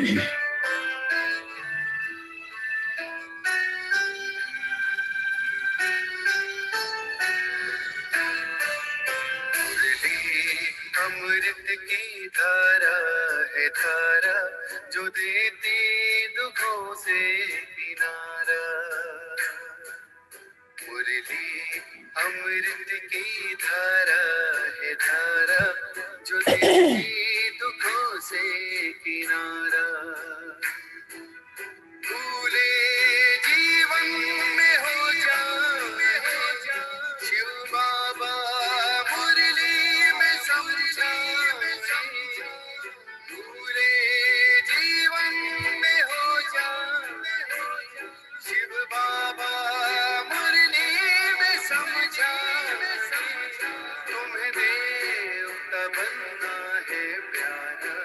अमृत की धारा है धारा जो देती दुखों से किनारा। मुरली अमृत की धारा है धारा जो देती दुखों से किनारा। भूले जीवन में हो जा शिव बाबा मुरली में समझा। भूले जीवन में हो जा शिव बाबा मुरली में समझा। तुम्हें देवता बनना है प्यारा,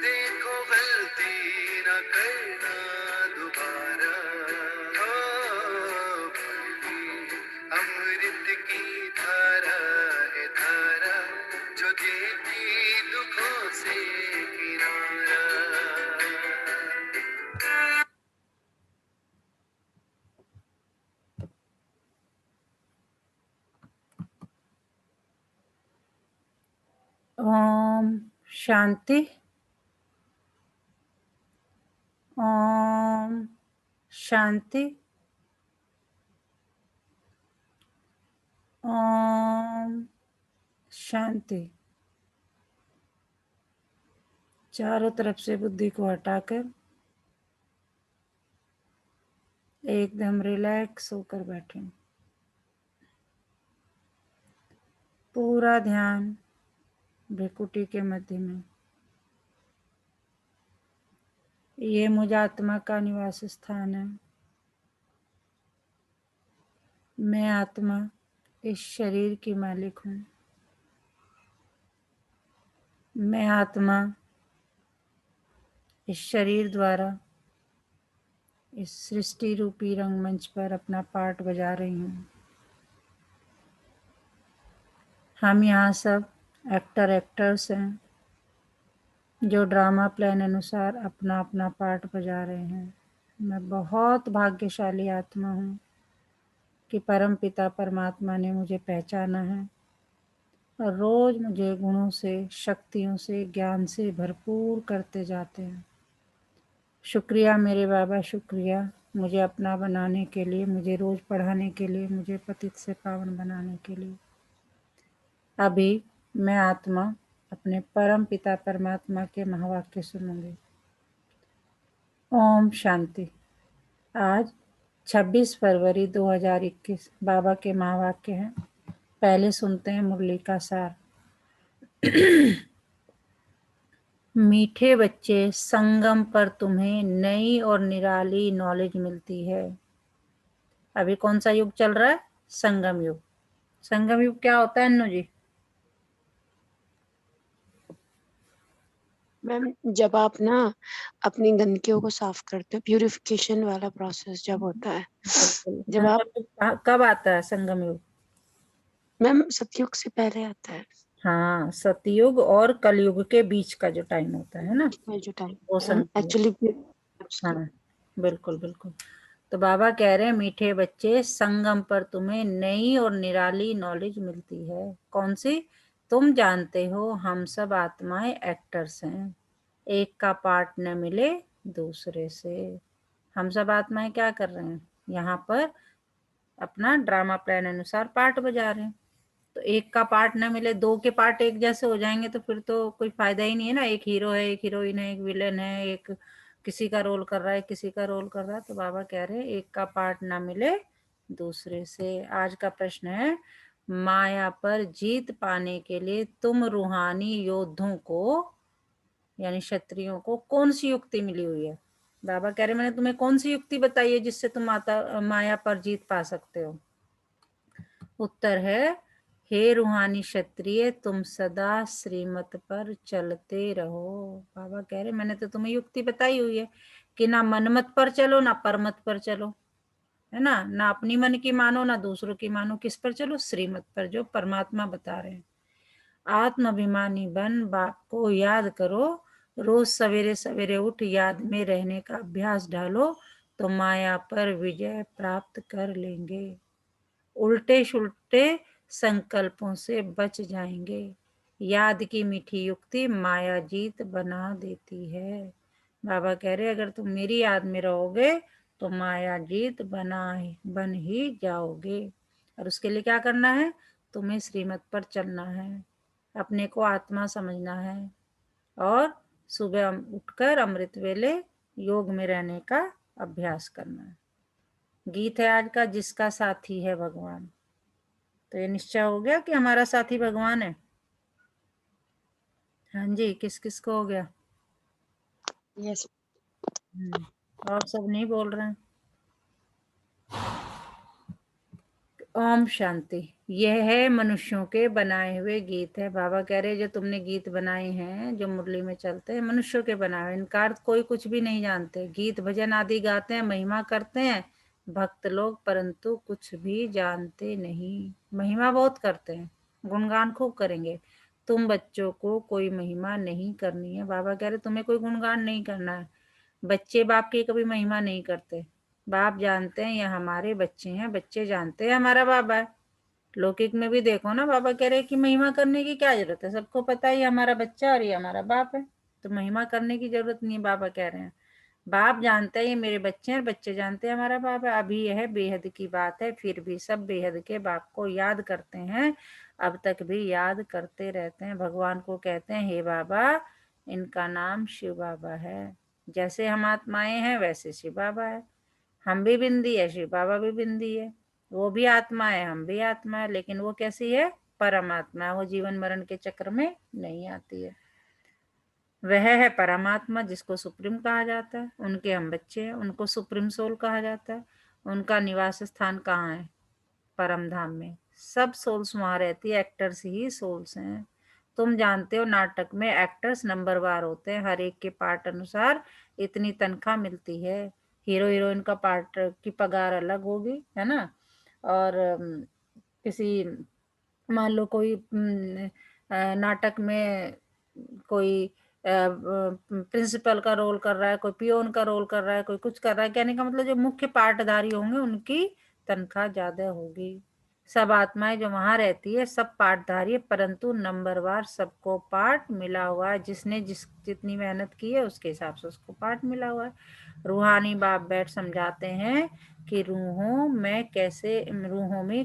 देखो गलती न करना दोबारा। अमृत की धारा है धारा जो देती दुखों से किनारा। ओम शांति। ओम शांति। ओम शांति। चारों तरफ से बुद्धि को हटाकर एकदम रिलैक्स होकर बैठें। पूरा ध्यान भ्रिकुटी के मध्य में। ये मुझ आत्मा का निवास स्थान है। मैं आत्मा इस शरीर की मालिक हूँ। मैं आत्मा इस शरीर द्वारा इस सृष्टि रूपी रंगमंच पर अपना पार्ट बजा रही हूँ। हम यहाँ सब एक्टर्स हैं जो ड्रामा प्लान अनुसार अपना अपना पार्ट बजा रहे हैं। मैं बहुत भाग्यशाली आत्मा हूँ कि परम पिता परमात्मा ने मुझे पहचाना है और रोज मुझे गुणों से, शक्तियों से, ज्ञान से भरपूर करते जाते हैं। शुक्रिया मेरे बाबा, शुक्रिया मुझे अपना बनाने के लिए, मुझे रोज पढ़ाने के लिए, मुझे पतित से पावन बनाने के लिए। अभी मैं आत्मा अपने परम पिता परमात्मा के महावाक्य सुनूंगी। ओम शांति। आज 26 फरवरी 2021 बाबा के महावाक्य हैं। पहले सुनते हैं मुरली का सार। मीठे बच्चे, संगम पर तुम्हें नई और निराली नॉलेज मिलती है। अभी कौन सा युग चल रहा है? संगम युग। संगम युग क्या होता है अन्नू जी? मैम, जब आप ना अपनी गंदगियों को साफ करते हो, प्यूरिफिकेशन वाला प्रोसेस जब होता है, जब आप कब आता है संगम युग? मैम सतयुग से पहले आता है। हाँ, सतयुग और कलयुग के बीच का जो टाइम होता है ना, जो टाइम वो संगम। एक्चुअली हाँ, बिल्कुल बिल्कुल। तो बाबा कह रहे हैं, मीठे बच्चे, संगम पर तुम्हें नई और निराली नॉलेज मिलती है। कौन सी? तुम जानते हो हम सब आत्माएं एक्टर्स हैं। एक का पार्ट न मिले दूसरे से। हम सब आत्माएं क्या कर रहे हैं? यहाँ पर अपना ड्रामा प्लान अनुसार पार्ट बजा रहे हैं। तो एक का पार्ट न मिले, दो के पार्ट एक जैसे हो जाएंगे तो फिर तो कोई फायदा ही नहीं है ना। एक हीरो है, एक हीरोइन है, एक विलेन है, एक किसी का रोल कर रहा है, किसी का रोल कर रहा है। तो बाबा कह रहे हैं एक का पार्ट ना मिले दूसरे से। आज का प्रश्न है, माया पर जीत पाने के लिए तुम रूहानी योद्धों को यानी क्षत्रियों को कौन सी युक्ति मिली हुई है? बाबा कह रहे मैंने तुम्हें कौन सी युक्ति बताई है जिससे तुम माया पर जीत पा सकते हो? उत्तर है, हे रूहानी क्षत्रिय, तुम सदा श्रीमत पर चलते रहो। बाबा कह रहे मैंने तो तुम्हें युक्ति बताई हुई है कि ना मनमत पर चलो ना परमत पर चलो, है ना। ना अपनी मन की मानो ना दूसरों की मानो। किस पर चलो? श्रीमत पर, जो परमात्मा बता रहे हैं। आत्माभिमानी बन बाप को याद करो, रोज सवेरे सवेरे उठ याद में रहने का अभ्यास डालो तो माया पर विजय प्राप्त कर लेंगे। उल्टे सुल्टे संकल्पों से बच जाएंगे। याद की मीठी युक्ति माया जीत बना देती है। बाबा कह रहे अगर तुम मेरी याद में रहोगे तो माया जीत बन ही जाओगे। और उसके लिए क्या करना है? तुम्हें श्रीमत पर चलना है, अपने को आत्मा समझना है और सुबह उठकर अमृत वेले योग में रहने का अभ्यास करना है। गीत है आज का, जिसका साथी है भगवान। तो ये निश्चय हो गया कि हमारा साथी भगवान है। हाँ जी, किस किस को हो गया? यस। और सब नहीं बोल रहे हैं। ओम शांति। यह है मनुष्यों के बनाए हुए गीत है। बाबा कह रहे जो तुमने गीत बनाए हैं जो मुरली में चलते हैं, मनुष्यों के बनाए हुए। इनका अर्थ कोई कुछ भी नहीं जानते। गीत भजन आदि गाते हैं, महिमा करते हैं भक्त लोग, परंतु कुछ भी जानते नहीं। महिमा बहुत करते हैं, गुणगान खूब करेंगे। तुम बच्चों को कोई महिमा नहीं करनी है। बाबा कह रहे तुम्हें कोई गुणगान नहीं करना है। बच्चे बाप की कभी महिमा नहीं करते। बाप जानते हैं ये हमारे बच्चे हैं, बच्चे जानते हैं हमारा बाबा है। लौकिक में भी देखो ना, बाबा कह रहे कि महिमा करने की क्या जरूरत है, सबको पता है ये हमारा बच्चा और ये हमारा बाप है, तो महिमा करने की जरूरत नहीं है। बाबा कह रहे हैं बाप जानते हैं ये मेरे बच्चे हैं और बच्चे जानते हैं हमारा बाप है। अभी यह बेहद की बात है, फिर भी सब बेहद के बाप को याद करते हैं, अब तक भी याद करते रहते हैं। भगवान को कहते हैं हे बाबा, इनका नाम शिव बाबा है। जैसे हम आत्माएं हैं वैसे शिव बाबा है। हम भी बिंदी है, शिव बाबा भी बिंदी है। वो भी आत्मा है, हम भी आत्मा है, लेकिन वो कैसी है? परमात्मा। वो जीवन मरण के चक्र में नहीं आती है। वह है परमात्मा जिसको सुप्रीम कहा जाता है। उनके हम बच्चे हैं, उनको सुप्रीम सोल कहा जाता है। उनका निवास स्थान कहाँ है? परम धाम में। सब सोल्स वहां रहती है, एक्टर्स ही सोल्स हैं। तुम जानते हो नाटक में एक्टर्स नंबरवार होते हैं, हर एक के पार्ट अनुसार इतनी तनख्वाह मिलती है। हीरो हीरोइन का पार्ट की पगार अलग होगी, है ना। और किसी मान लो कोई नाटक में कोई प्रिंसिपल का रोल कर रहा है, कोई पियोन का रोल कर रहा है, कोई कुछ कर रहा है। कहने का मतलब जो मुख्य पार्टधारी होंगे उनकी तनख्वाह ज्यादा होगी। सब आत्माएं जो वहां रहती है सब पार्टधारी है, परंतु नंबरवार सबको पार्ट मिला हुआ है। जिसने जितनी मेहनत की है उसके हिसाब से उसको पार्ट मिला हुआ है। रूहानी बाप बैठ समझाते हैं कि रूहों में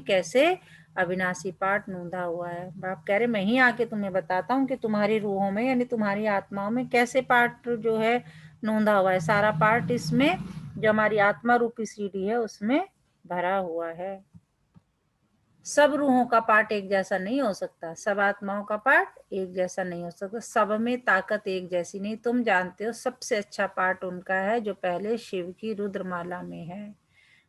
कैसे अविनाशी पाठ नूंदा हुआ है। बाप कह रहे मैं ही आके तुम्हें बताता हूँ कि तुम्हारी रूहों में यानी तुम्हारी आत्माओं में कैसे पाठ जो है नूंदा हुआ है। सारा पाठ इसमें जो हमारी आत्मा रूपी सीढ़ी है उसमें भरा हुआ है। सब रूहों का पाठ एक जैसा नहीं हो सकता, सब आत्माओं का पाठ एक जैसा नहीं हो सकता, सब में ताकत एक जैसी नहीं। तुम जानते हो सबसे अच्छा पाठ उनका है जो पहले शिव की रुद्रमाला में है।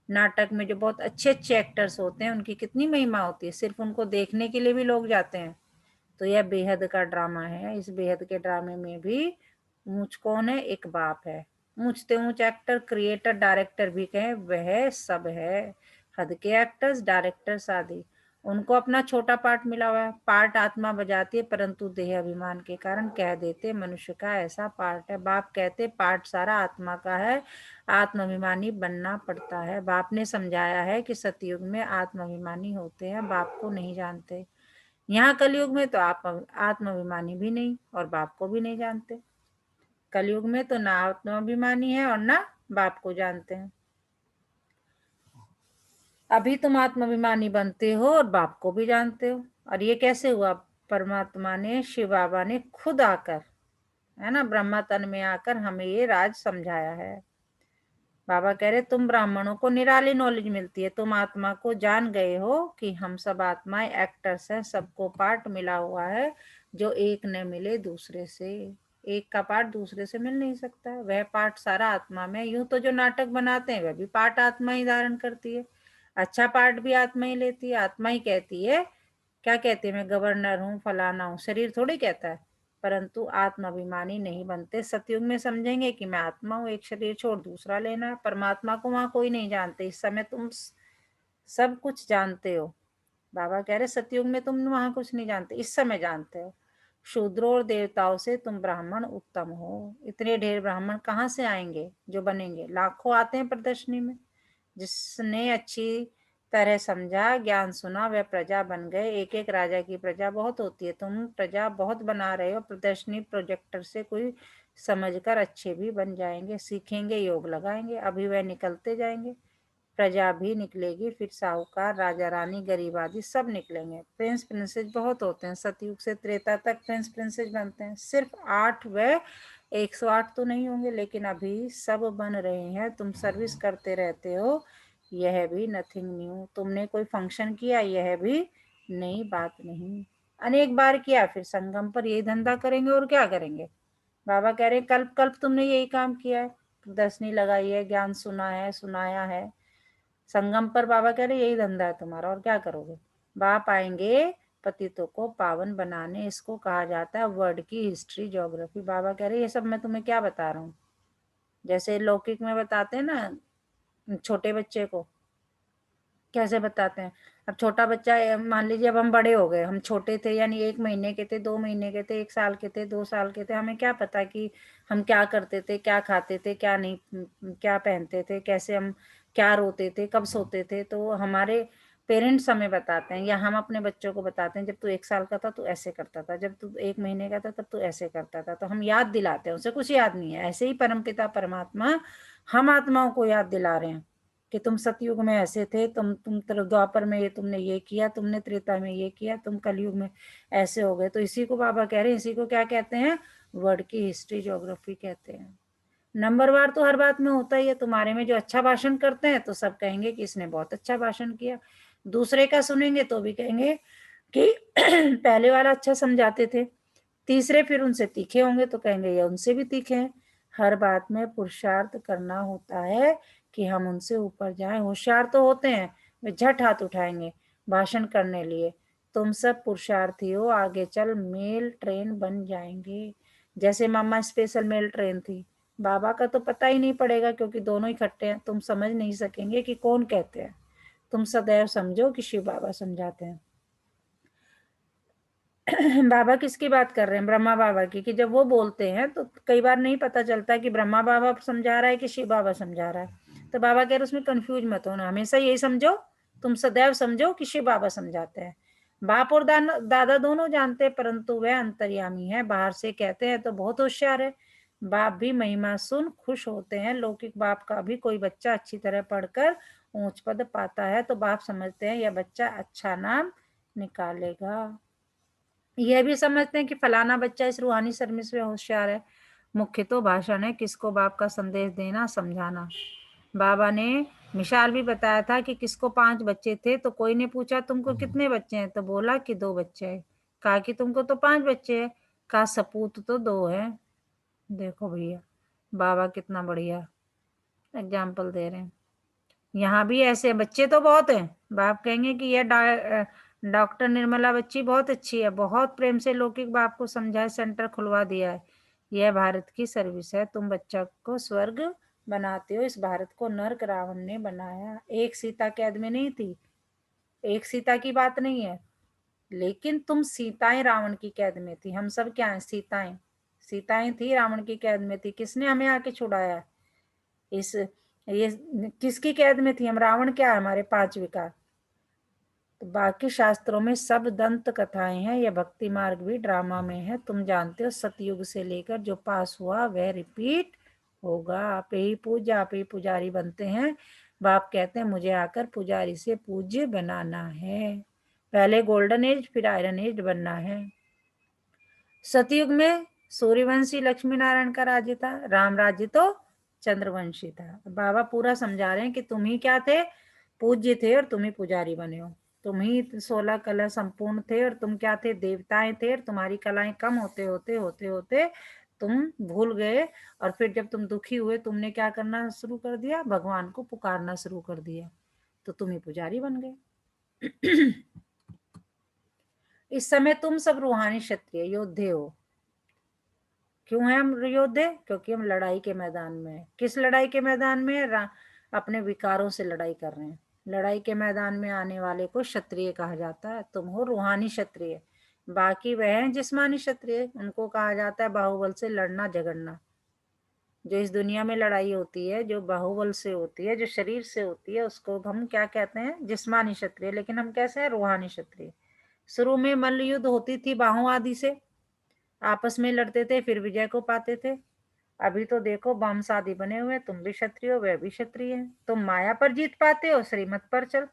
नाटक में जो बहुत अच्छे अच्छे एक्टर्स होते हैं उनकी कितनी महिमा होती है, सिर्फ उनको देखने के लिए भी लोग जाते हैं। तो यह बेहद का ड्रामा है। इस बेहद के ड्रामे में भी ऊंच कौन है? एक बाप है। ऊंचते ऊंच एक्टर, क्रिएटर, डायरेक्टर भी कहें वह सब है। हद के एक्टर्स, डायरेक्टर्स आदि, उनको अपना छोटा पार्ट मिला हुआ है। पार्ट आत्मा बजाती है, परंतु देह अभिमान के कारण कह देते मनुष्य का ऐसा पार्ट है। बाप कहते पार्ट सारा आत्मा का है, आत्माभिमानी बनना पड़ता है। बाप ने समझाया है कि सतयुग में आत्माभिमानी होते हैं, बाप को नहीं जानते। यहाँ कलयुग में तो आप आत्माभिमानी भी नहीं और बाप को भी नहीं जानते। कलयुग में तो ना आत्माभिमानी है और ना बाप को जानते हैं। अभी तुम आत्माभिमानी बनते हो और बाप को भी जानते हो। और ये कैसे हुआ? परमात्मा ने, शिव बाबा ने खुद आकर, है ना, ब्रह्मा तन में आकर हमें ये राज समझाया है। बाबा कह रहे तुम ब्राह्मणों को निराली नॉलेज मिलती है, तुम आत्मा को जान गए हो कि हम सब आत्माएं एक्टर्स हैं, सबको पार्ट मिला हुआ है जो एक न मिले दूसरे से। एक का पार्ट दूसरे से मिल नहीं सकता, वह पार्ट सारा आत्मा में। यूं तो जो नाटक बनाते हैं वह भी पार्ट आत्मा ही धारण करती है, अच्छा पार्ट भी आत्मा ही लेती है। आत्मा ही कहती है, क्या कहती है, मैं गवर्नर हूँ, फलाना हूँ, शरीर थोड़ी कहता है। परंतु आत्माभिमानी नहीं बनते। सतयुग में समझेंगे कि मैं आत्मा हूँ, एक शरीर छोड़ दूसरा लेना है। परमात्मा को वहां कोई नहीं जानते। इस समय तुम सब कुछ जानते हो। बाबा कह रहे सतयुग में तुम वहां कुछ नहीं जानते, इस समय जानते हो। शूद्रों और देवताओं से तुम ब्राह्मण उत्तम हो। इतने ढेर ब्राह्मण कहाँ से आएंगे जो बनेंगे? लाखों आते हैं प्रदर्शनी में। जिसने अच्छी तरह समझा, ज्ञान सुना, वह प्रजा बन गए। एक एक राजा की प्रजा बहुत होती है। तुम प्रजा बहुत बना रहे हो। प्रदर्शनी प्रोजेक्टर से कोई समझकर अच्छे भी बन जाएंगे। सीखेंगे, योग लगाएंगे, अभी वह निकलते जाएंगे। प्रजा भी निकलेगी, फिर साहूकार, राजा रानी, गरीब आदि सब निकलेंगे। प्रिंस प्रिंसेस बहुत होते हैं। सतयुग से त्रेता तक प्रिंस प्रिंसेस बनते हैं। सिर्फ 8 व 108 तो नहीं होंगे, लेकिन अभी सब बन रहे हैं। तुम सर्विस करते रहते हो, यह भी नथिंग न्यू। तुमने कोई फंक्शन किया, यह भी नई बात नहीं। अनेक बार किया, फिर संगम पर यही धंधा करेंगे और क्या करेंगे? बाबा कह रहे कल्प कल्प तुमने यही काम किया है, प्रदर्शनी लगाई है, ज्ञान सुना है, सुनाया है। संगम पर बाबा कह रहे यही धंधा है तुम्हारा, और क्या करोगे? बाप आएंगे पतितों को पावन बनाने। इसको कहा जाता है वर्ड की हिस्ट्री, ज्योग्राफी। बाबा कह रहे ये सब मैं तुम्हें क्या बता रहा हूँ? जैसे लौकिक में बताते हैं ना छोटे बच्चे को, कैसे बताते हैं? अब छोटा बच्चा, मान लीजिए अब हम बड़े हो गए, हम छोटे थे यानी 1 महीने के थे, 2 महीने के थे, 1 साल के थे, 2 साल के थे, हमें क्या पता कि हम क्या करते थे, क्या खाते थे, क्या नहीं, क्या पहनते थे, कैसे हम क्या रोते थे, कब सोते थे। तो हमारे पेरेंट्स हमें बताते हैं, या हम अपने बच्चों को बताते हैं, जब तू 1 साल का था तो ऐसे करता था, जब तू 1 महीने का था तब तू ऐसे करता था। तो हम याद दिलाते हैं, उसे कुछ याद नहीं है। ऐसे ही परमपिता परमात्मा हम आत्माओं को याद दिला रहे हैं कि तुम सतयुग में ऐसे थे, तुम द्वापर में ये तुमने ये किया, तुमने त्रेता में ये किया, तुम कलयुग में ऐसे हो गए। तो इसी को बाबा कह रहे हैं, इसी को क्या कहते हैं? वर्ड की हिस्ट्री, ज्योग्राफी कहते हैं। नंबरवार तो हर बात में होता ही है। तुम्हारे में जो अच्छा भाषण करते हैं तो सब कहेंगे कि इसने बहुत अच्छा भाषण किया। दूसरे का सुनेंगे तो भी कहेंगे कि पहले वाला अच्छा समझाते थे। तीसरे फिर उनसे तीखे होंगे तो कहेंगे ये उनसे भी तीखे हैं। हर बात में पुरुषार्थ करना होता है कि हम उनसे ऊपर जाएं। होशियार तो होते हैं, वे झट हाथ उठाएंगे भाषण करने लिए। तुम सब पुरुषार्थी हो, आगे चल मेल ट्रेन बन जाएंगे। जैसे मामा स्पेशल मेल ट्रेन थी, बाबा का तो पता ही नहीं पड़ेगा क्योंकि दोनों इकट्ठे हैं। तुम समझ नहीं सकेंगे कि कौन कहते हैं। तुम सदैव समझो कि शिव बाबा समझाते हैं। बाबा किसकी बात कर रहे हैं? ब्रह्मा बाबा की। कि जब वो बोलते हैं तो कई बार नहीं पता चलता कि ब्रह्मा बाबा समझा रहा है कि शिव बाबा समझा रहा है। तो बाबा कह रहे उसमें कंफ्यूज मत होना, हमेशा यही समझो, तुम सदैव समझो कि शिव बाबा समझाते हैं। बाप और दादा दोनों जानते हैं, परंतु वह अंतर्यामी है। बाहर से कहते हैं तो बहुत होशियार है। बाप भी महिमा सुन खुश होते हैं। लौकिक बाप का भी कोई बच्चा अच्छी तरह पढ़कर ऊंच पद पाता है तो बाप समझते हैं यह बच्चा अच्छा नाम निकालेगा। यह भी समझते हैं कि फलाना बच्चा इस रूहानी सर्विस में होशियार है। मुख्य तो भाषण है, किसको बाप का संदेश देना, समझाना। बाबा ने मिसाल भी बताया था कि किसको 5 बच्चे थे तो कोई ने पूछा तुमको कितने बच्चे हैं, तो बोला कि 2 बच्चे हैं। कहा कि तुमको तो 5 बच्चे हैं। कहा सपूत तो 2 है। देखो भैया बाबा कितना बढ़िया एग्जाम्पल दे रहे हैं। यहाँ भी ऐसे बच्चे तो बहुत हैं। बाप कहेंगे कि यह डॉक्टर निर्मला बच्ची बहुत अच्छी है, बहुत प्रेम से लौकिक बाप को समझाए, सेंटर खुलवा दिया है। यह भारत की सर्विस है। तुम बच्चा को स्वर्ग बनाते हो, इस भारत को नर्क रावण ने बनाया। एक सीता कैद में नहीं थी, एक सीता की बात नहीं है, लेकिन तुम सीताएं रावण की कैद में थी। हम सब क्या हैं? सीताएं। सीताएं थी, रावण की कैद में थी। किसने हमें आके छुड़ाया? इस ये किसकी कैद में थी हम? रावण क्या है? हमारे 5 विकार। तो बाकी शास्त्रों में सब दंत कथाएं हैं। यह भक्ति मार्ग भी ड्रामा में है। तुम जानते हो सतयुग से लेकर जो पास हुआ वह रिपीट होगा। आप ही पूजा, आप ही पुजारी बनते हैं। बाप कहते हैं मुझे आकर पुजारी से पूज्य बनाना है। पहले गोल्डन एज फिर आयरन एज बनना है। सतयुग में सूर्यवंशी लक्ष्मी नारायण का राज्य था, राम राज्य तो चंद्रवंशी था। बाबा पूरा समझा रहे हैं कि तुम ही क्या थे? पूज्य थे और तुम ही पुजारी बने हो। तुम ही 16 कला संपूर्ण थे और तुम क्या थे? देवताएं थे। और तुम्हारी कलाएं कम होते होते होते होते तुम भूल गए। और फिर जब तुम दुखी हुए तुमने क्या करना शुरू कर दिया? भगवान को पुकारना शुरू कर दिया, तो तुम ही पुजारी बन गए। इस समय तुम सब रूहानी क्षत्रिय योद्धे हो। क्यों है हम योद्धे? क्योंकि हम लड़ाई के मैदान में हैं। किस लड़ाई के मैदान में? अपने विकारों से लड़ाई कर रहे हैं। लड़ाई के मैदान में आने वाले को क्षत्रिय कहा जाता है। तुम हो रूहानी क्षत्रिय। बाकी वह हैं जिस्मानी क्षत्रिय, उनको कहा जाता है बाहुबल से लड़ना झगड़ना। जो इस दुनिया में लड़ाई होती है, जो बाहुबल से होती है, जो शरीर से होती है, उसको हम क्या कहते हैं? जिस्मानी क्षत्रिय। लेकिन हम कैसे हैं? रूहानी क्षत्रिय। शुरू में मल्ल युद्ध होती थी बाहों आदि से, आपस में लड़ते थे, फिर विजय को पाते थे। अभी तो देखो बम शादी बने हुए, तुम भी क्षत्रिय हो, वह भी क्षत्रिय है। तुम माया पर जीत पाते हो, श्रीमत पर चल।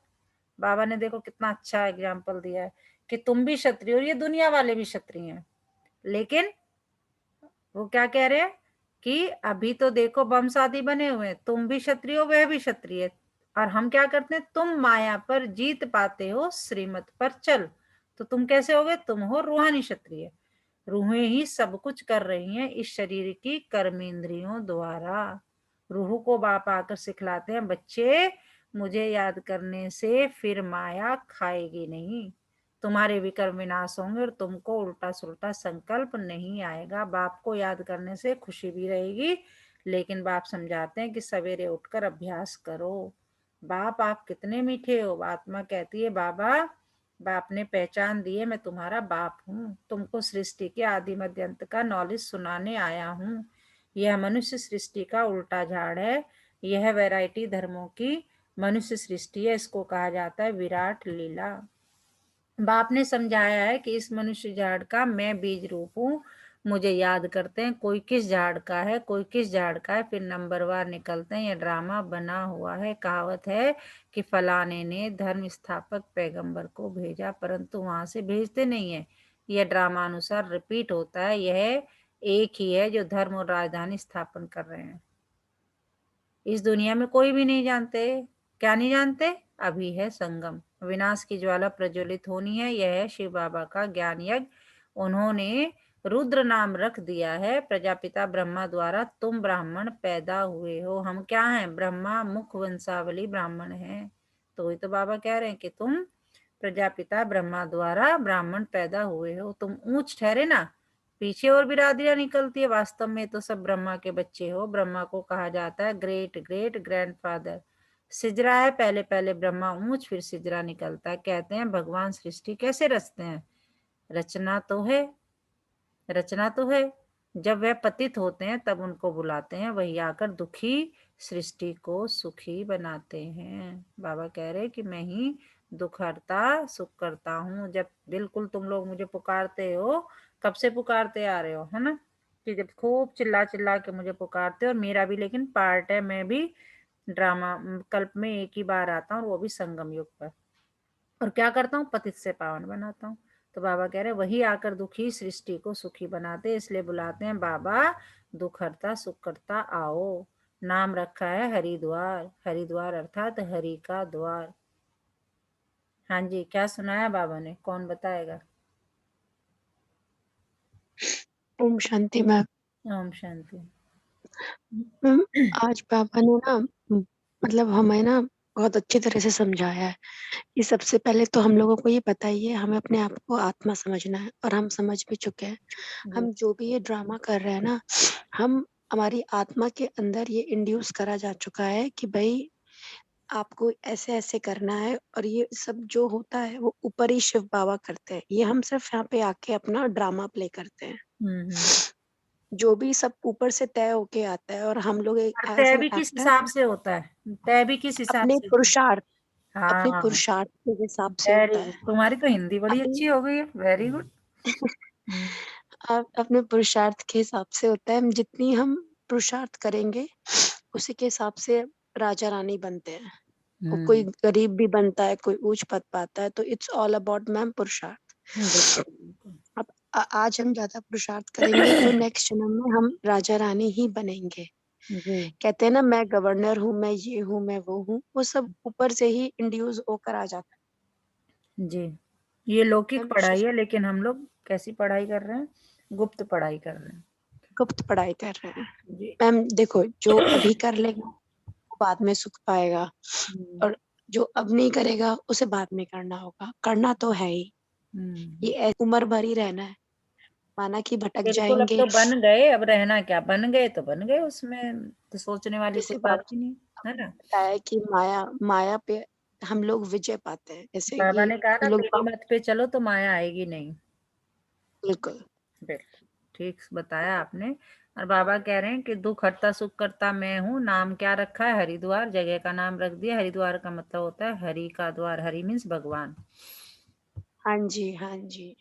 बाबा ने देखो कितना अच्छा एग्जाम्पल दिया है कि तुम भी क्षत्रिय हो, ये दुनिया वाले भी क्षत्रिय हैं। लेकिन वो क्या कह रहे हैं कि अभी तो देखो बम शादी बने हुए हैं, तुम भी क्षत्रिय हो, वह भी क्षत्रिय है। और हम क्या करते हैं? तुम माया पर जीत पाते हो, श्रीमत पर चल। तो तुम कैसे होगे? तुम हो रूहानी क्षत्रिय। रूहें ही सब कुछ कर रही हैं इस शरीर की कर्मेंद्रियों द्वारा। रूह को बाप आकर सिखलाते हैं, बच्चे मुझे याद करने से फिर माया खाएगी नहीं, तुम्हारे विकर्म विनाश होंगे और तुमको उल्टा सुल्टा संकल्प नहीं आएगा। बाप को याद करने से खुशी भी रहेगी, लेकिन बाप समझाते हैं कि सवेरे उठकर अभ्यास करो। बाप आप कितने मीठे हो। आत्मा कहती है बाबा, बाप ने पहचान दी है, मैं तुम्हारा बाप हूँ, तुमको सृष्टि के आदि मध्य अंत का नॉलेज सुनाने आया हूँ। यह मनुष्य सृष्टि का उल्टा झाड़ है, यह वैरायटी धर्मों की मनुष्य सृष्टि है, इसको कहा जाता है विराट लीला। बाप ने समझाया है कि इस मनुष्य झाड़ का मैं बीज रूप हूँ, मुझे याद करते हैं, कोई किस झाड़ का है, कोई किस झाड़ का है, फिर नंबरवार निकलते हैं। यह ड्रामा बना हुआ है। कहावत है कि फलाने ने धर्म स्थापक पैगंबर को भेजा, परंतु वहां से भेजते नहीं है। यह ड्रामा अनुसार रिपीट होता है। यह एक ही है जो धर्म और राजधानी स्थापन कर रहे हैं। इस दुनिया में कोई भी नहीं जानते। क्या नहीं जानते? अभी है संगम, विनाश की ज्वाला प्रज्वलित होनी है। यह है शिव बाबा का ज्ञान यज्ञ। उन्होंने रुद्र नाम रख दिया है प्रजापिता ब्रह्मा द्वारा। तुम ब्राह्मण पैदा हुए हो। हम क्या हैं? ब्रह्मा मुख वंशावली ब्राह्मण हैं। तो वही तो बाबा कह रहे हैं कि तुम प्रजापिता ब्रह्मा द्वारा ब्राह्मण पैदा हुए हो। तुम ऊंच ठहरे ना, पीछे और बिरादरियां निकलती है, वास्तव में तो सब ब्रह्मा के बच्चे हो। ब्रह्मा को कहा जाता है ग्रेट ग्रेट ग्रैंडफादर। सिजरा है, पहले पहले ब्रह्मा ऊंच, फिर सिजरा निकलता है। कहते हैं भगवान सृष्टि कैसे रचते हैं? रचना तो है, रचना तो है। जब वह पतित होते हैं तब उनको बुलाते हैं, वही आकर दुखी सृष्टि को सुखी बनाते हैं। बाबा कह रहे कि मैं ही दुख हरता सुख करता हूँ। जब बिल्कुल तुम लोग मुझे पुकारते हो, कब से पुकारते आ रहे हो, है ना? कि जब खूब चिल्ला चिल्ला के मुझे पुकारते हो। और मेरा भी लेकिन पार्ट है, मैं भी ड्रामा कल्प में एक ही बार आता हूँ, वो भी संगम युग पर। और क्या करता हूँ? पतित से पावन बनाता हूँ। तो बाबा कह रहे वही आकर दुखी सृष्टि को सुखी बनाते, इसलिए बुलाते हैं बाबा दुख हरता सुख करता आओ। नाम रखा है हरिद्वार। हरिद्वार अर्थात हरि का द्वार। हाँ जी, क्या सुनाया बाबा ने? कौन बताएगा? ओम शांति मैम। ओम शांति। मैम आज पापा ने ना मतलब हमें ना बहुत अच्छी तरह से समझाया है कि सबसे पहले तो हम लोगों को ये पता ही है, हमें अपने आप को आत्मा समझना है, और हम समझ भी चुके हैं। जी हम जो भी ये ड्रामा कर रहे हैं ना, हम हमारी आत्मा के अंदर ये इंड्यूस करा जा चुका है कि भाई आपको ऐसे ऐसे करना है, और ये सब जो होता है वो ऊपर ही शिव बाबा करते हैं। ये हम सिर्फ यहाँ पे आके अपना ड्रामा प्ले करते हैं। हम्म। जो भी सब ऊपर से तय होके आता है, और हम लोग एक और एज तय एन भी किस एक्टर हिसाब से होता है? तय भी किस हिसाब अपने से होता है? पुरुषार्थ अपने हाँ, पुरुषार्थ के हिसाब से वेरी होता है। गुड। तुम्हारी तो हिंदी बड़ी अभी अच्छी हो गई है, वेरी गुड। अपने पुरुषार्थ के हिसाब से होता है। हम जितनी हम पुरुषार्थ करेंगे, उसी के हिसाब से राजा रानी बनते हैं। और कोई गरीब भी बनता है, कोई ऊंच पद पाता है। तो इट्स ऑल अबाउट मैम पुरुषार्थ। बिल्कुल बिल्कुल। अब आज हम ज्यादा पुरुषार्थ करेंगे तो नेक्स्ट जन्म में हम राजा रानी ही बनेंगे। जी कहते हैं ना, मैं गवर्नर हूँ, मैं ये हूँ, मैं वो हूँ, वो सब ऊपर से ही इंड्यूस होकर आ जाता जी, ये लौकिक है। हम पढ़ाई है, लेकिन हम लोग कैसी पढ़ाई कर रहे हैं? गुप्त पढ़ाई कर रहे हैं। गुप्त पढ़ाई कर रहे हैं। जी मैम देखो, जो अभी कर लेगा वो बाद में सुख पाएगा, हम्म, और जो अब नहीं करेगा उसे बाद में करना होगा। करना तो है ही, ये उम्र भर ही रहना है। माना कि भटक बिल्कुल। अब जाएंगे। तो बन गए, अब रहना क्या? बन गए तो बन गए, उसमें तो सोचने वाली कोई जैसे बात बाबा ही नहीं, है ना? बताया कि माया माया पे हम लोग विजय पाते हैं, जैसे बाबा कि ने कहा ना, लोग तेरी मत पे चलो तो माया आएगी नहीं। बिल्कुल। बिल्कुल ठीक बताया आपने। और बाबा कह रहे हैं कि दुख हरता सुख करता मैं हूँ। नाम क्या रखा है? हरिद्वार, जगह का नाम रख दिया। हरिद्वार का मतलब होता है हरि का द्वार। हरि मीन्स भगवान। हाँ जी, हाँ जी।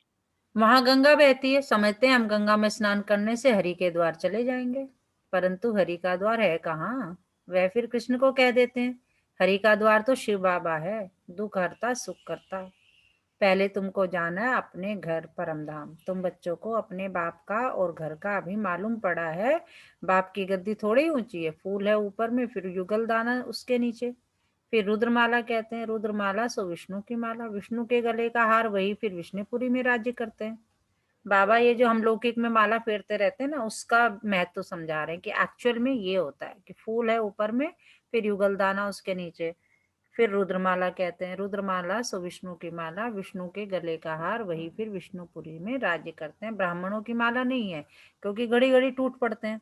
वहां गंगा बहती है, समझते हैं हम गंगा में स्नान करने से हरि के द्वार चले जाएंगे, परंतु हरि का द्वार है कहाँ? वह फिर कृष्ण को कह देते हैं। हरि का द्वार तो शिव बाबा है, दुख हरता सुख करता। पहले तुमको जाना है अपने घर परम धाम। तुम बच्चों को अपने बाप का और घर का अभी मालूम पड़ा है। बाप की गद्दी थोड़ी ऊंची है, फूल है ऊपर में, फिर युगल दाना उसके नीचे। फिर रुद्रमाला कहते हैं, रुद्रमाला सो विष्णु की माला। विष्णु के गले का हार, वही फिर विष्णुपुरी में राज्य करते हैं। बाबा ये जो हम लौकिक में माला फेरते रहते हैं ना, उसका महत्व तो समझा रहे हैं कि एक्चुअल में ये होता है कि फूल है ऊपर में, फिर युगल दाना उसके नीचे, फिर रुद्रमाला कहते हैं। रुद्रमाला सो विष्णु की माला, विष्णु के गले का हार, वही फिर विष्णुपुरी में राज्य करते हैं। ब्राह्मणों की माला नहीं है, क्योंकि घड़ी घड़ी टूट पड़ते हैं।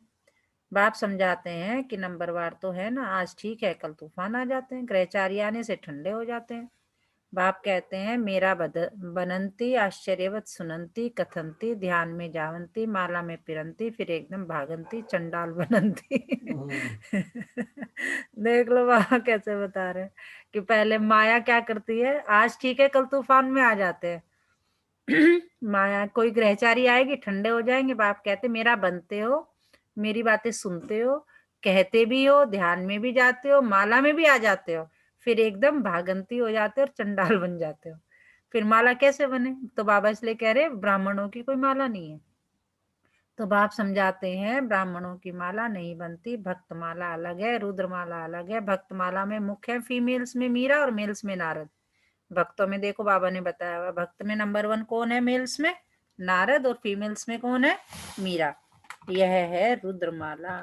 बाप समझाते हैं कि नंबरवार तो है ना, आज ठीक है कल तूफान आ जाते हैं, ग्रहचारी आने से ठंडे हो जाते हैं। बाप कहते हैं मेरा बनंती आश्चर्यवत सुनंती कथंती, ध्यान में जावंती माला में पिरंती, फिर एकदम भागंती चंडाल बनंती। देख लो बाबा कैसे बता रहे हैं कि पहले माया क्या करती है, आज ठीक है कल तूफान में आ जाते हैं। माया कोई ग्रहचारी आएगी, ठंडे हो जाएंगे। बाप कहते मेरा बनते हो, मेरी बातें सुनते हो, कहते भी हो, ध्यान में भी जाते हो, माला में भी आ जाते हो, फिर एकदम भागंती हो जाते हो और चंडाल बन जाते हो। फिर माला कैसे बने? तो बाबा इसलिए कह रहे ब्राह्मणों की कोई माला नहीं है। तो बाप समझाते हैं ब्राह्मणों की माला नहीं बनती, भक्त माला अलग है, रुद्र माला अलग है। भक्त माला में मुख्य है फीमेल्स में मीरा और मेल्स में नारद। भक्तों में देखो बाबा ने बताया हुआ, भक्त में नंबर 1 कौन है? मेल्स में नारद, और फीमेल्स में कौन है? मीरा। यह है रुद्रमाला।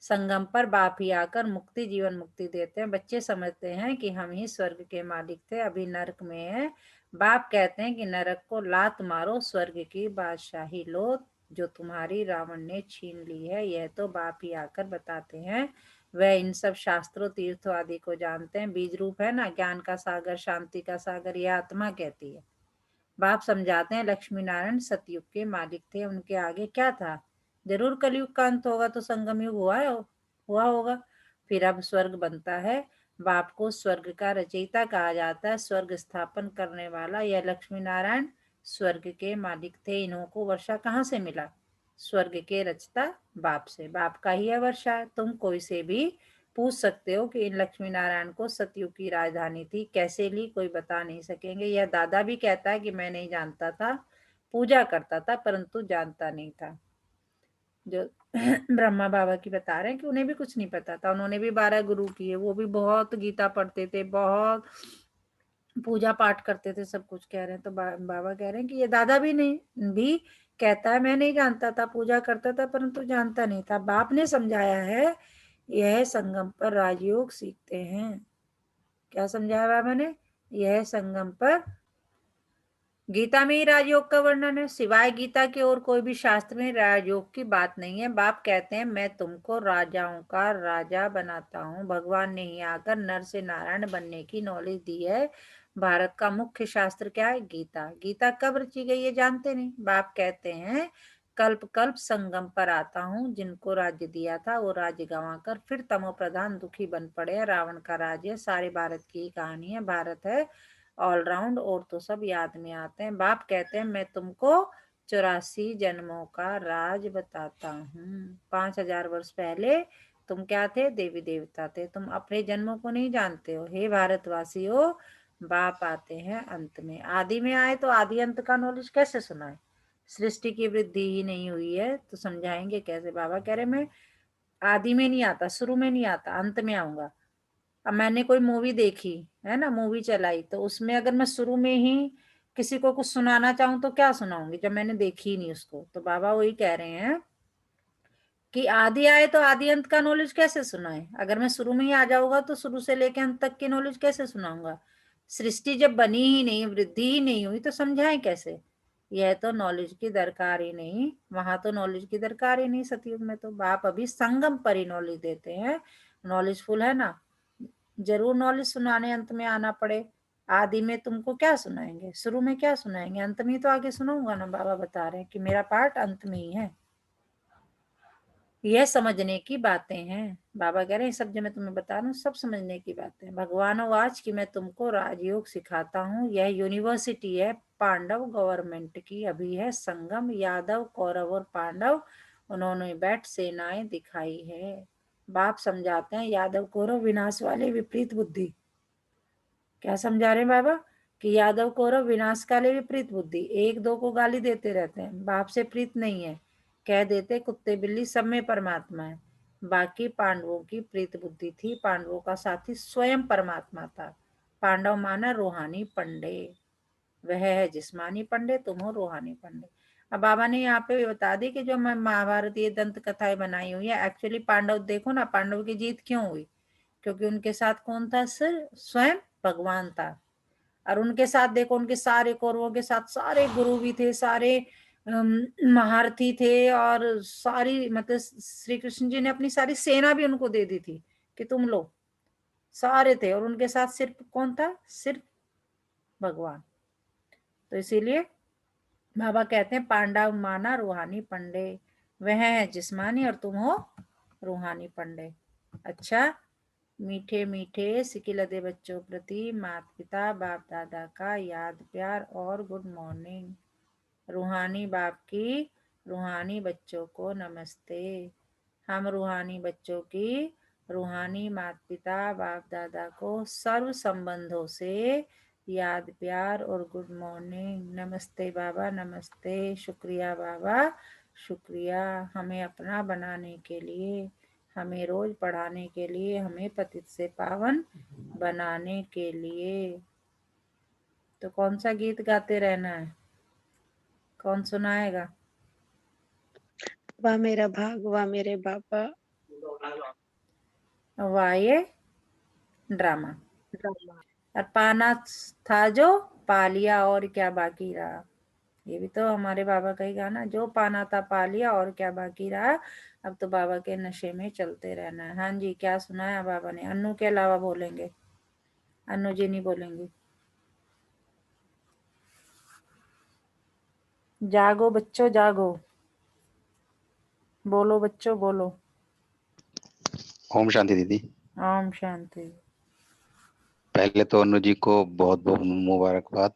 संगम पर बाप ही आकर मुक्ति जीवन मुक्ति देते हैं। बच्चे समझते हैं कि हम ही स्वर्ग के मालिक थे, अभी नरक में है। बाप कहते हैं कि नरक को लात मारो, स्वर्ग की बादशाही लो जो तुम्हारी रावण ने छीन ली है। यह तो बाप ही आकर बताते हैं। वह इन सब शास्त्रों तीर्थों आदि को जानते हैं। बीज रूप है ना, ज्ञान का सागर, शांति का सागर, यह आत्मा कहती है। बाप समझाते हैं लक्ष्मी नारायण सतयुग के मालिक थे, उनके आगे क्या था? जरूर कलयुग का अंत होगा तो संगम युग हुआ होगा। फिर अब स्वर्ग बनता है। बाप को स्वर्ग का रचयिता कहा जाता है, स्वर्ग स्थापन करने वाला। यह लक्ष्मी नारायण स्वर्ग के मालिक थे। इन्हों को वर्षा कहाँ से मिला? स्वर्ग के रचता बाप से। बाप का ही है वर्षा। तुम कोई से भी पूछ सकते हो कि इन लक्ष्मी नारायण को सतयुग की राजधानी थी कैसे ली, कोई बता नहीं सकेंगे। यह दादा भी कहता है कि मैं नहीं जानता था, पूजा करता था परंतु जानता नहीं था। जो ब्रह्मा बाबा की बता रहे हैं कि उन्हें भी कुछ नहीं पता था। उन्होंने भी 12 गुरु किए, वो भी बहुत गीता पढ़ते थे, बहुत पूजा पाठ करते थे, सब कुछ कह रहे हैं। तो बाबा कह रहे हैं कि ये दादा भी नहीं भी कहता है मैं नहीं जानता था, पूजा करता था परंतु जानता नहीं था। बाप ने समझाया है यह संगम पर राजयोग सीखते हैं। क्या समझाया बाबा ने? यह संगम पर गीता में ही राजयोग का वर्णन है, सिवाय गीता के और कोई भी शास्त्र में राजयोग की बात नहीं है। बाप कहते हैं मैं तुमको राजाओं का राजा बनाता हूँ। भगवान ने ही आकर नर से नारायण बनने की नॉलेज दी है। भारत का मुख्य शास्त्र क्या है? गीता। गीता कब रची गई है जानते नहीं। बाप कहते हैं कल्प कल्प संगम पर आता हूँ, जिनको राज्य दिया था वो राज्य गंवाकर फिर तमो प्रधान दुखी बन पड़े। रावण का राज्य सारे भारत की कहानी है। भारत है ऑलराउंड और तो सब याद में आते हैं। बाप कहते हैं मैं तुमको 84 जन्मों का राज बताता हूँ। 5000 वर्ष पहले तुम क्या थे? देवी देवता थे। तुम अपने जन्मों को नहीं जानते हो। हे भारतवासियों, बाप आते हैं अंत में। आदि में आए तो आदि अंत का नॉलेज कैसे सुनाए? सृष्टि की वृद्धि ही नहीं हुई है तो समझाएंगे कैसे? बाबा कह रहे मैं आदि में नहीं आता, शुरू में नहीं आता, अंत में आऊंगा। अब मैंने कोई मूवी देखी है ना, मूवी चलाई, तो उसमें अगर मैं शुरू में ही किसी को कुछ सुनाना चाहूं तो क्या सुनाऊंगी जब मैंने देखी ही नहीं उसको? तो बाबा वही कह रहे हैं कि आदि आए तो आदि अंत का नॉलेज कैसे सुनाए? अगर मैं शुरू में ही आ जाऊंगा तो शुरू से लेकर अंत तक की नॉलेज कैसे सुनाऊंगा? सृष्टि जब बनी ही नहीं, वृद्धि ही नहीं हुई तो समझाएं कैसे? यह तो नॉलेज की दरकार ही नहीं, वहां तो नॉलेज की दरकार ही नहीं सतयुग में। तो बाप अभी संगम पर ही नॉलेज देते हैं। नॉलेजफुल है ना, जरूर नॉलेज सुनाने अंत में आना पड़े। आदि में तुमको क्या सुनाएंगे, शुरू में क्या सुनाएंगे, अंत में तो आगे सुनाऊंगा ना। बाबा बता रहे हैं कि मेरा पाठ अंत में ही है। यह समझने की बातें हैं। बाबा कह रहे हैं सब जो मैं तुम्हें बता रहा हूँ सब समझने की बातें हैं। भगवानोवाच कि मैं तुमको राजयोग सिखाता हूँ। यह यूनिवर्सिटी है पांडव गवर्नमेंट की। अभी है संगम, यादव कौरव और पांडव उन्होंने बैठ सेनाएं दिखाई है। बाप समझाते हैं यादव कौरव विनाश वाले विपरीत बुद्धि। क्या समझा रहे हैं बाबा कि यादव कौरव विनाश काले विपरीत बुद्धि। एक दो को गाली देते रहते हैं, बाप से प्रीत नहीं है, कह देते कुत्ते बिल्ली सब में परमात्मा है। बाकी पांडवों की प्रीत बुद्धि थी। पांडवों का साथी स्वयं परमात्मा था। पांडव माना रूहानी पंडे, वह है जिस्मानी पंडे, तुम हो रूहानी पंडे। अब बाबा ने यहाँ पे भी बता दी कि जो मैं महाभारतीय दंत कथाएं बनाई हुई है, एक्चुअली पांडव देखो ना, पांडव की जीत क्यों हुई, क्योंकि उनके साथ कौन था, सिर स्वयं भगवान था। और उनके साथ देखो, उनके सारे कौरवों के साथ सारे गुरु भी थे, सारे महारथी थे, और सारी मतलब श्री कृष्ण जी ने अपनी सारी सेना भी उनको दे दी थी कि तुम लो, सारे थे। और उनके साथ सिर्फ कौन था, सिर्फ भगवान। तो इसीलिए बाबा कहते हैं पांडव माना रूहानी पंडे, वह है जिस्मानी और तुम हो रूहानी पंडे। अच्छा, मीठे मीठे सिकिलदे बच्चों प्रति माता पिता बाप दादा का याद प्यार और गुड मॉर्निंग। रूहानी बाप की रूहानी बच्चों को नमस्ते। हम रूहानी बच्चों की रूहानी माता पिता बाप दादा को सर्व संबंधों से याद प्यार और गुड मॉर्निंग। नमस्ते बाबा, नमस्ते, शुक्रिया बाबा, शुक्रिया हमें अपना बनाने के लिए, हमें रोज पढ़ाने के लिए, हमें पतित से पावन बनाने के लिए। तो कौन सा गीत गाते रहना है, कौन सुनाएगा? वाह मेरा भाग, वाह मेरे बाबा। वाह ये ड्रामा। ड्रामा। और पाना था जो पा लिया और क्या बाकी रहा। ये भी तो हमारे बाबा का ही गाना, जो पाना था पा लिया और क्या बाकी रहा। अब तो बाबा के नशे में चलते रहना है। हाँ जी, क्या सुनाया बाबा ने? अन्नू के अलावा बोलेंगे, अन्नू जी नहीं बोलेंगे। जागो बच्चों जागो, बोलो बच्चों बोलो। ओम शांति दीदी। ओम शांति। पहले तो अनु जी को बहुत बहुत मुबारकबाद।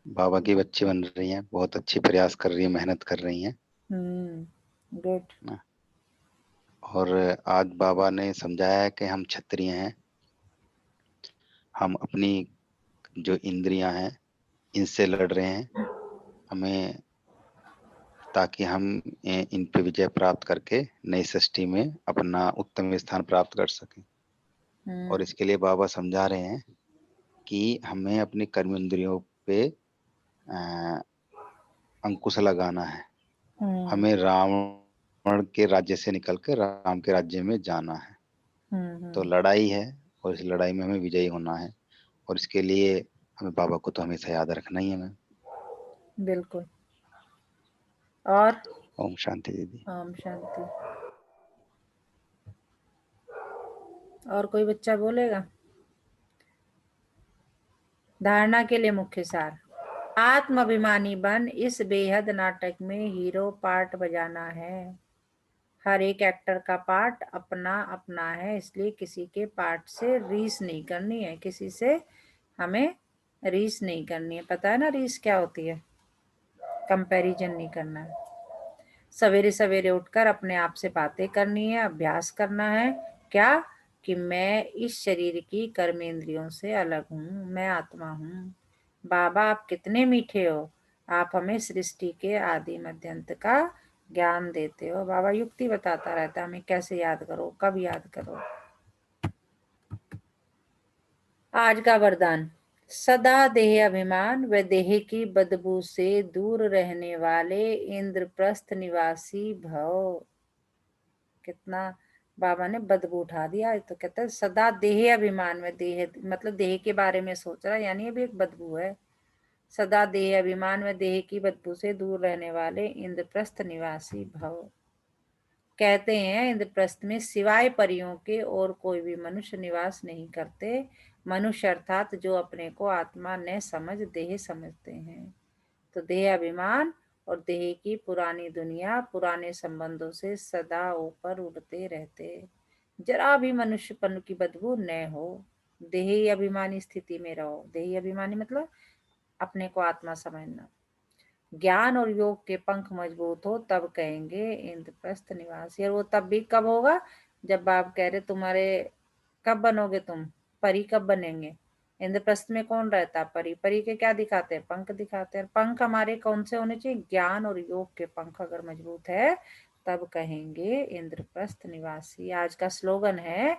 बाबा की बच्ची बन रही हैं, बहुत अच्छी प्रयास कर रही है, मेहनत कर रही हैं गुड। ना। और आज बाबा ने समझाया है कि हम क्षत्रिय हैं, हम अपनी जो इंद्रियां हैं इनसे लड़ रहे हैं, हमें ताकि हम इन पे विजय प्राप्त करके नई सृष्टि में अपना उत्तम स्थान प्राप्त कर सकें। और इसके लिए बाबा समझा रहे हैं कि हमें अपनी कर्म इंद्रियों पे अ, अंकुश लगाना है। हमें रावण के राज्य से निकल कर राम के राज्य में जाना है। तो लड़ाई है और इस लड़ाई में हमें विजयी होना है, और इसके लिए हमें बाबा को तो हमेशा याद रखना ही है हमें। बिल्कुल। और ओम शांति दीदी। ओम शांति। और कोई बच्चा बोलेगा? धारणा के लिए मुख्य सार। आत्म अभिमानी बन इस बेहद नाटक में हीरो पार्ट बजाना है। हर एक एक्टर का पार्ट अपना अपना है, इसलिए किसी के पार्ट से रीस नहीं करनी है, किसी से हमें रीस नहीं करनी है। पता है ना रीस क्या होती है? कंपैरिजन नहीं करना है। सवेरे सवेरे उठकर अपने आप से बातें करनी है, अभ्यास करना है। क्या? कि मैं इस शरीर की कर्मेंद्रियों से अलग हूँ, मैं आत्मा हूँ। बाबा आप कितने मीठे हो, आप हमें सृष्टि के आदि मध्य अंत का ज्ञान देते हो। बाबा युक्ति बताता रहता है हमें कैसे याद करो, कब याद करो। आज का वरदान। सदा देह अभिमान व देह की बदबू से दूर रहने वाले इंद्रप्रस्थ निवासी भव। कितना बाबा ने बदबू उठा दिया। तो कहते हैं सदा देह अभिमान में, देह मतलब देह के बारे में सोच रहा है, यानी ये भी एक बदबू है। सदा देह अभिमान में देह की बदबू से दूर रहने वाले इंद्रप्रस्थ निवासी भव। कहते हैं इंद्रप्रस्थ में सिवाय परियों के और कोई भी मनुष्य निवास नहीं करते। मनुष्य अर्थात जो अपने को आत्मा न समझ देह समझते हैं। तो देह अभिमान और देह की पुरानी दुनिया पुराने संबंधों से सदा ऊपर उड़ते रहते, जरा भी मनुष्यपन की बदबू न हो। देही अभिमानी स्थिति में रहो। देही अभिमानी मतलब अपने को आत्मा समझना। ज्ञान और योग के पंख मजबूत हो तब कहेंगे इंद्रप्रस्थ निवासी। और वो तब भी कब होगा? जब बाप कह रहे तुम्हारे कब बनोगे तुम, परी कब बनेंगे? इंद्रप्रस्थ में कौन रहता? परी। परी के क्या दिखाते हैं? पंख दिखाते हैं। पंख हमारे कौन से होने चाहिए? ज्ञान और योग के पंख अगर मजबूत है तब कहेंगे इंद्रप्रस्थ निवासी। आज का स्लोगन है,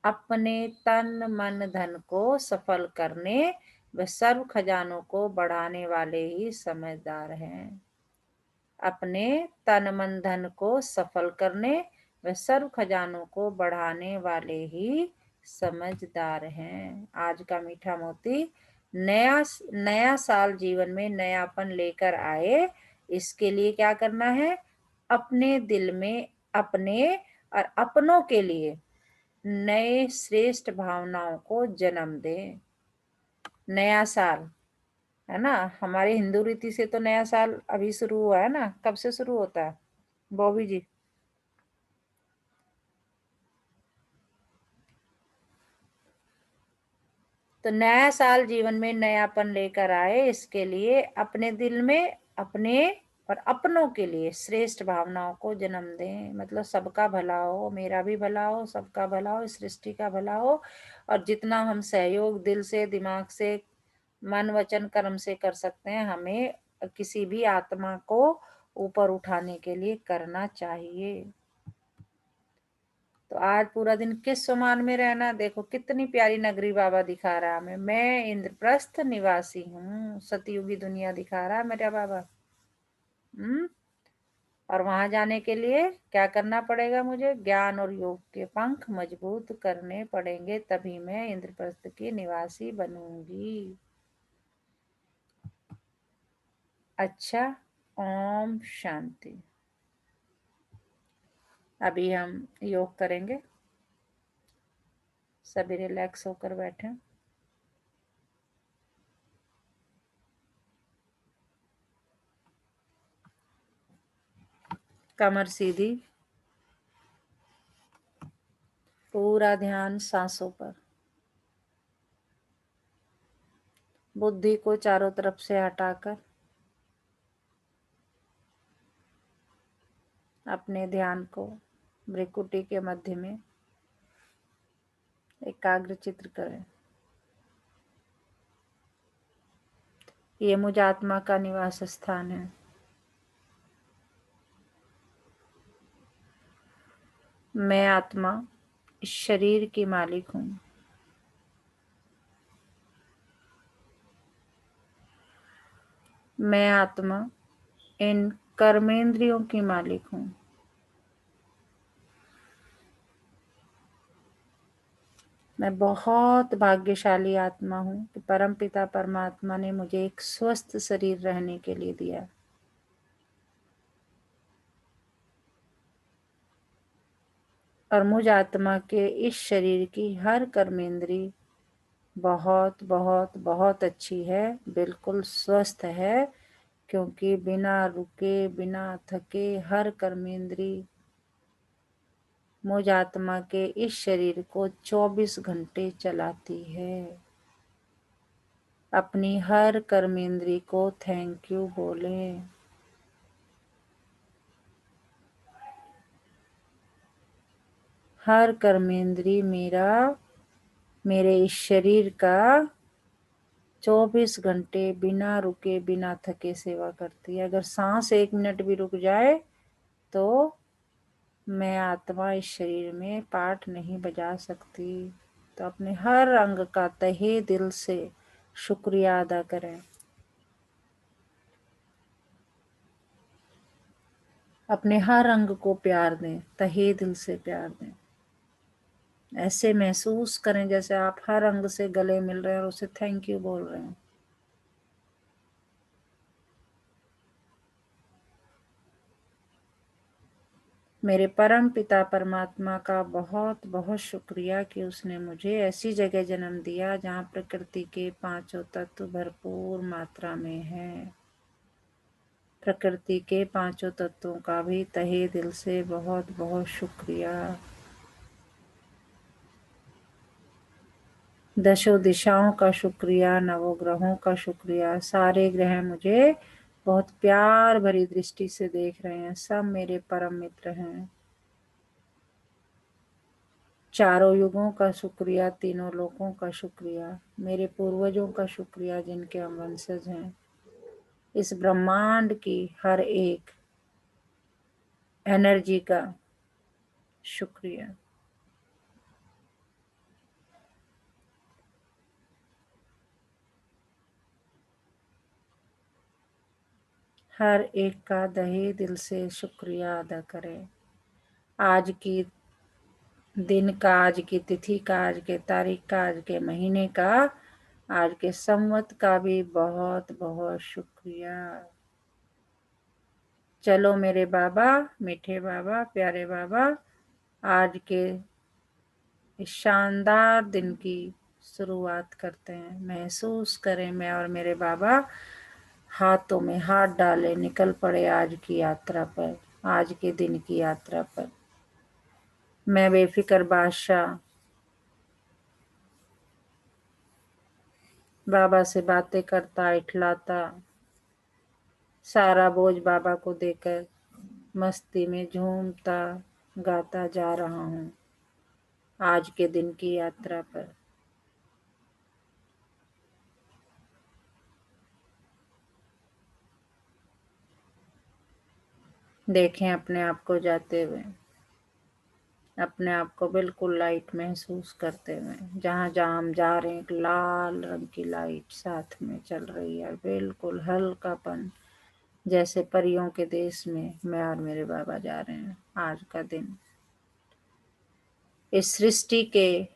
अपने तन मन धन को सफल करने व सर्व खजानों को बढ़ाने वाले ही समझदार हैं। अपने तन मन धन को सफल करने व सर्व खजानों को बढ़ाने वाले ही समझदार हैं। आज का मीठा मोती, नया साल जीवन में नयापन लेकर आए, इसके लिए क्या करना है? अपने दिल में अपने और अपनों के लिए नए श्रेष्ठ भावनाओं को जन्म दे। नया साल है ना, हमारे हिंदू रीति से तो नया साल अभी शुरू हुआ है ना। कब से शुरू होता है बॉबी जी? तो नया साल जीवन में नयापन लेकर आए, इसके लिए अपने दिल में अपने और अपनों के लिए श्रेष्ठ भावनाओं को जन्म दें। मतलब सबका भला हो, मेरा भी भला हो, सबका भला हो, इस सृष्टि का भला हो। और जितना हम सहयोग दिल से, दिमाग से, मन वचन कर्म से कर सकते हैं, हमें किसी भी आत्मा को ऊपर उठाने के लिए करना चाहिए। तो आज पूरा दिन किस सुमान में रहना। देखो कितनी प्यारी नगरी बाबा दिखा रहा है हमें। मैं इंद्रप्रस्थ निवासी हूँ, सतयुगी दुनिया दिखा रहा है मेरा बाबा। और वहां जाने के लिए क्या करना पड़ेगा? मुझे ज्ञान और योग के पंख मजबूत करने पड़ेंगे, तभी मैं इंद्रप्रस्थ की निवासी बनूंगी। अच्छा, ओम शांति। अभी हम योग करेंगे, सभी रिलैक्स होकर बैठे। कमर सीधी, पूरा ध्यान सांसों पर। बुद्धि को चारों तरफ से हटाकर अपने ध्यान को भ्रिकुटी के मध्य में एकाग्र चित्र करें। ये मुझ आत्मा का निवास स्थान है। मैं आत्मा इस शरीर की मालिक हूँ। मैं आत्मा इन कर्मेंद्रियों की मालिक हूँ। मैं बहुत भाग्यशाली आत्मा हूँ कि परमपिता परमात्मा ने मुझे एक स्वस्थ शरीर रहने के लिए दिया। और मुझ आत्मा के इस शरीर की हर कर्मेंद्री बहुत बहुत बहुत अच्छी है, बिल्कुल स्वस्थ है, क्योंकि बिना रुके बिना थके हर कर्मेंद्री मुझ आत्मा के इस शरीर को 24 घंटे चलाती है। अपनी हर कर्मेंद्री को थैंक यू बोलें। हर कर्मेंद्री मेरे इस शरीर का 24 घंटे बिना रुके बिना थके सेवा करती है। अगर सांस 1 मिनट भी रुक जाए तो मैं आत्मा इस शरीर में पाठ नहीं बजा सकती। तो अपने हर अंग का तहे दिल से शुक्रिया अदा करें। अपने हर अंग को प्यार दें, तहे दिल से प्यार दें। ऐसे महसूस करें जैसे आप हर अंग से गले मिल रहे हैं और उसे थैंक यू बोल रहे हैं। मेरे परम पिता परमात्मा का बहुत बहुत शुक्रिया कि उसने मुझे ऐसी जगह जन्म दिया जहाँ प्रकृति के पांचों तत्व भरपूर मात्रा में हैं। प्रकृति के पांचों तत्वों का भी तहे दिल से बहुत बहुत शुक्रिया। दशों दिशाओं का शुक्रिया, नवोग्रहों का शुक्रिया। सारे ग्रह मुझे बहुत प्यार भरी दृष्टि से देख रहे हैं। सब मेरे परम मित्र हैं। चारों युगों का शुक्रिया, तीनों लोकों का शुक्रिया, मेरे पूर्वजों का शुक्रिया जिनके हम वंशज हैं। इस ब्रह्मांड की हर एक एनर्जी का शुक्रिया। हर एक का तहे दिल से शुक्रिया अदा करें। आज की दिन का, आज की तिथि का, आज के तारीख का, आज के महीने का, आज के संवत का भी बहुत बहुत शुक्रिया। चलो मेरे बाबा, मीठे बाबा, प्यारे बाबा, आज के इस शानदार दिन की शुरुआत करते हैं। महसूस करें मैं और मेरे बाबा हाथों में हाथ डाले निकल पड़े आज की यात्रा पर, आज के दिन की यात्रा पर। मैं बेफिक्र बादशाह बाबा से बातें करता, इठलाता, सारा बोझ बाबा को देकर मस्ती में झूमता गाता जा रहा हूँ आज के दिन की यात्रा पर। देखें अपने आप को जाते हुए, अपने आप को बिल्कुल लाइट महसूस करते हुए। जहाँ जहाँ हम जा रहे हैं एक लाल रंग की लाइट साथ में चल रही है, बिल्कुल हल्कापन, जैसे परियों के देश में मैं और मेरे बाबा जा रहे हैं। आज का दिन इस सृष्टि के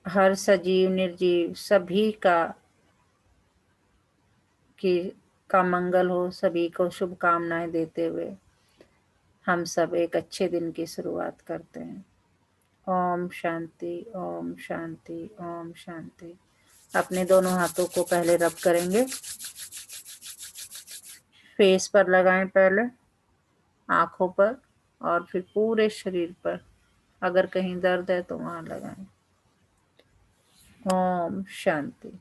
हर सजीव निर्जीव सभी का मंगल हो, सभी को शुभकामनाएं देते हुए हम सब एक अच्छे दिन की शुरुआत करते हैं। ओम शांति, ओम शांति, ओम शांति। अपने दोनों हाथों को पहले रब करेंगे, फेस पर लगाएं, पहले आंखों पर और फिर पूरे शरीर पर। अगर कहीं दर्द है तो वहां लगाएं। ओम शांति।